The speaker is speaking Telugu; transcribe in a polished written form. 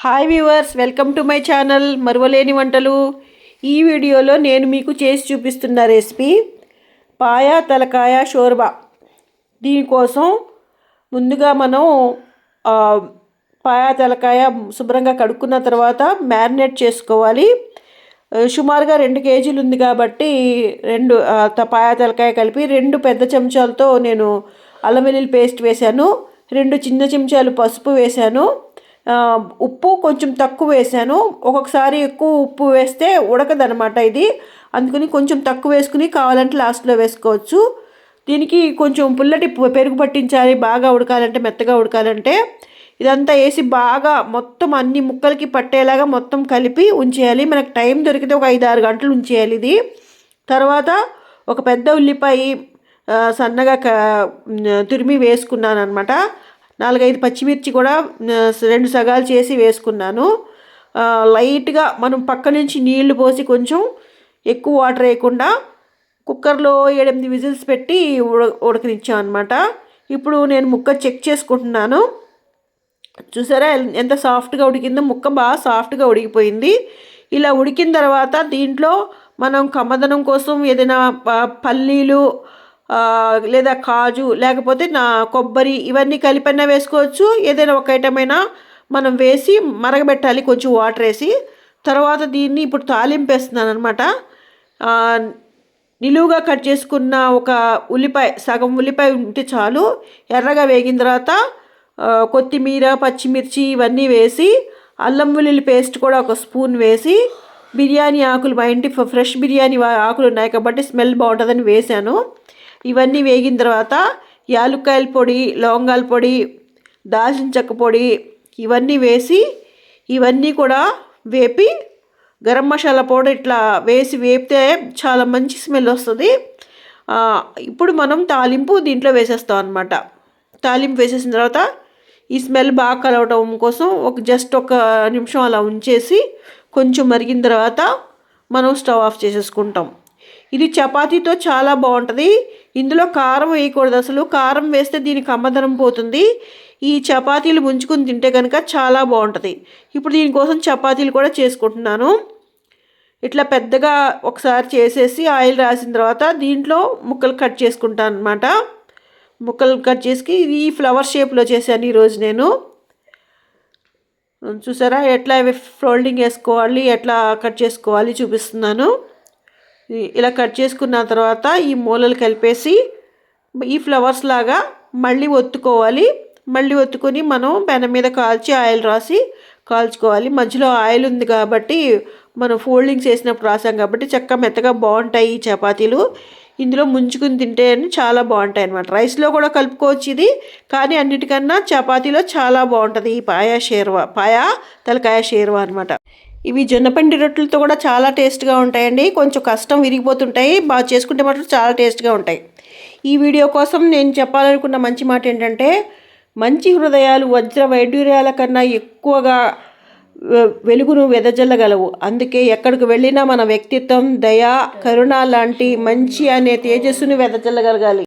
Hi viewers, welcome to my channel మరువలేని వంటలు. ఈ వీడియోలో నేను మీకు చేసి చూపిస్తున్న రెసిపీ పాయా తలకాయ షోర్బా. దీనికోసం ముందుగా మనం పాయా తలకాయ శుభ్రంగా కడుక్కున్న తర్వాత మ్యారినేట్ చేసుకోవాలి. సుమారుగా 2 కేజీలు ఉంది కాబట్టి పాయా తలకాయ కలిపి 2 పెద్ద చెంచాలతో నేను అల్లం వెల్లుల్లి పేస్ట్ వేశాను. 2 చిన్న చెంచాలు పసుపు వేశాను. ఉప్పు కొంచెం తక్కువ వేసాను. ఒక్కొక్కసారి ఎక్కువ ఉప్పు వేస్తే ఉడకదనమాట ఇది, అందుకని కొంచెం తక్కువ వేసుకుని కావాలంటే లాస్ట్లో వేసుకోవచ్చు. దీనికి కొంచెం పుల్లటి పెరుగు పట్టించాలి, బాగా ఉడకాలంటే, మెత్తగా ఉడకాలంటే. ఇదంతా వేసి బాగా మొత్తం అన్ని ముక్కలకి పట్టేలాగా మొత్తం కలిపి ఉంచేయాలి. మనకు టైం దొరికితే ఒక 5-6 గంటలు ఉంచేయాలి ఇది. తర్వాత ఒక పెద్ద ఉల్లిపాయ సన్నగా తురిమి వేసుకున్నాను అనమాట. 4-5 పచ్చిమిర్చి కూడా 2 సగాలు చేసి వేసుకున్నాను. లైట్గా మనం పక్క నుంచి నీళ్లు పోసి కొంచెం ఎక్కువ వాటర్ వేయకుండా కుక్కర్లో 7-8 విజిల్స్ పెట్టి ఉడకనిచ్చాం అనమాట. ఇప్పుడు నేను ముక్క చెక్ చేసుకుంటున్నాను. చూసారా ఎంత సాఫ్ట్గా ఉడికిందో, ముక్క బాగా సాఫ్ట్గా ఉడికిపోయింది. ఇలా ఉడికిన తర్వాత దీంట్లో మనం కమ్మదనం కోసం ఏదైనా పల్లీలు లేదా కాజు లేకపోతే కొబ్బరి ఇవన్నీ కలిపైనా వేసుకోవచ్చు. ఏదైనా ఒక ఐటమ్ అయినా మనం వేసి మరగబెట్టాలి కొంచెం వాటర్ వేసి. తర్వాత దీన్ని ఇప్పుడు తాలింపు వేస్తున్నాను అనమాట. నిలువుగా కట్ చేసుకున్న ఒక ఉల్లిపాయ, సగం ఉల్లిపాయ ఉంటే చాలు. ఎర్రగా వేగిన తర్వాత కొత్తిమీర, పచ్చిమిర్చి ఇవన్నీ వేసి, అల్లం వెల్లుల్లి పేస్ట్ కూడా ఒక స్పూన్ వేసి, బిర్యానీ ఆకులు, మా ఇంటి ఫ్రెష్ బిర్యానీ ఆకులు ఉన్నాయి కాబట్టి స్మెల్ బాగుంటుందని వేసాను. ఇవన్నీ వేగిన తర్వాత యాలుక్కాయల పొడి, లవంగాల పొడి, దాల్చిన చెక్క పొడి ఇవన్నీ వేసి, ఇవన్నీ కూడా వేపి, గరం మసాలా పౌడర్ ఇట్లా వేసి వేపితే చాలా మంచి స్మెల్ వస్తుంది. ఇప్పుడు మనం తాలింపు దీంట్లో వేసేస్తాం అనమాట. తాలింపు వేసేసిన తర్వాత ఈ స్మెల్ బాగా కలవటం కోసం జస్ట్ ఒక నిమిషం అలా ఉంచేసి కొంచెం మరిగిన తర్వాత మనం స్టవ్ ఆఫ్ చేసేసుకుంటాం. ఇది చపాతీతో చాలా బాగుంటుంది. ఇందులో కారం వేయకూడదు అసలు. కారం వేస్తే దీనికి అమ్మదనం పోతుంది. ఈ చపాతీలు ముంచుకుని తింటే కనుక చాలా బాగుంటుంది. ఇప్పుడు దీనికోసం చపాతీలు కూడా చేసుకుంటున్నాను. ఇట్లా పెద్దగా ఒకసారి చేసేసి ఆయిల్ రాసిన తర్వాత దీంట్లో ముక్కలు కట్ చేసుకుంటాను అనమాట. ముక్కలు కట్ చేసి ఈ ఫ్లవర్ షేప్లో చేశాను ఈరోజు నేను. చూసారా ఎట్లా ఫోల్డింగ్ వేసుకోవాలి, ఎట్లా కట్ చేసుకోవాలి చూపిస్తున్నాను. ఇలా కట్ చేసుకున్న తర్వాత ఈ మూలలు కలిపేసి ఈ ఫ్లవర్స్ లాగా మళ్ళీ ఒత్తుకోవాలి. మళ్ళీ ఒత్తుకొని మనం పెనం మీద కాల్చి ఆయిల్ రాసి కాల్చుకోవాలి. మధ్యలో ఆయిల్ ఉంది కాబట్టి మనం ఫోల్డింగ్స్ వేసినప్పుడు రాసాం కాబట్టి చక్కగా మెత్తగా బాగుంటాయి ఈ చపాతీలు. ఇందులో ముంచుకుని తింటే చాలా బాగుంటాయి అన్నమాట. రైస్లో కూడా కలుపుకోవచ్చు ఇది, కానీ అన్నిటికన్నా చపాతీలో చాలా బాగుంటుంది ఈ పాయా తలకాయ షేర్వా అనమాట. ఇవి జొన్నపిండి రొట్టెలతో కూడా చాలా టేస్ట్గా ఉంటాయండి. కొంచెం కష్టం, విరిగిపోతుంటాయి. బాగా చేసుకుంటే మాత్రం చాలా టేస్ట్గా ఉంటాయి. ఈ వీడియో కోసం నేను చెప్పాలనుకున్న మంచి మాట ఏంటంటే, మంచి హృదయాలు వజ్ర వైడూర్యాల కన్నా ఎక్కువగా వెలుగును వెదజల్లగలవు. అందుకే ఎక్కడికి వెళ్ళినా మన వ్యక్తిత్వం, దయ, కరుణ లాంటి మంచి అనే తేజస్సును వెదజల్లగలగాలి.